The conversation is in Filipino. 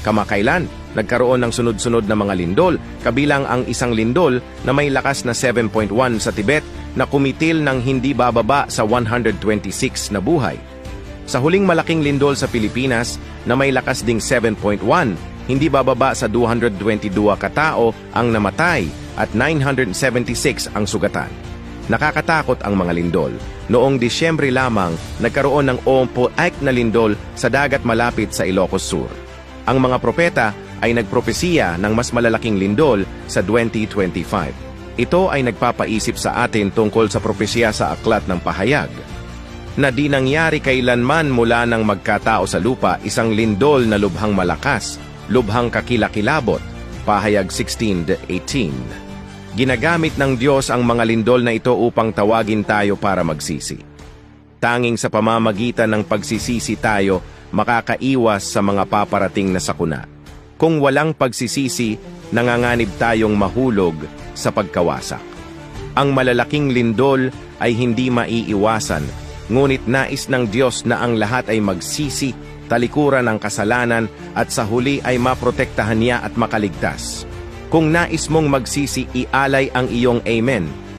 Kamakailan, nagkaroon ng sunod-sunod na mga lindol, kabilang ang isang lindol na may lakas na 7.1 sa Tibet na kumitil ng hindi bababa sa 126 na buhay. Sa huling malaking lindol sa Pilipinas na may lakas ding 7.1, hindi bababa sa 222 katao ang namatay at 976 ang sugatan. Nakakatakot ang mga lindol. Noong Disyembre lamang, nagkaroon ng 4 na lindol sa dagat malapit sa Ilocos Sur. Ang mga propeta ay nagpropesiya ng mas malalaking lindol sa 2025. Ito ay nagpapaisip sa atin tungkol sa propesya sa Aklat ng Pahayag, na di nangyari kailanman mula nang magkatao sa lupa isang lindol na lubhang malakas, lubhang kakilakilabot, Pahayag 16:18. Ginagamit ng Diyos ang mga lindol na ito upang tawagin tayo para magsisi. Tanging sa pamamagitan ng pagsisisi tayo makakaiwas sa mga paparating na sakuna. Kung walang pagsisisi, nanganganib tayong mahulog sa pagkawasak. Ang malalaking lindol ay hindi maiiwasan, ngunit nais ng Diyos na ang lahat ay magsisi, talikuran ang kasalanan at sa huli ay maprotektahan niya at makaligtas. Kung nais mong magsisi, ialay ang iyong amen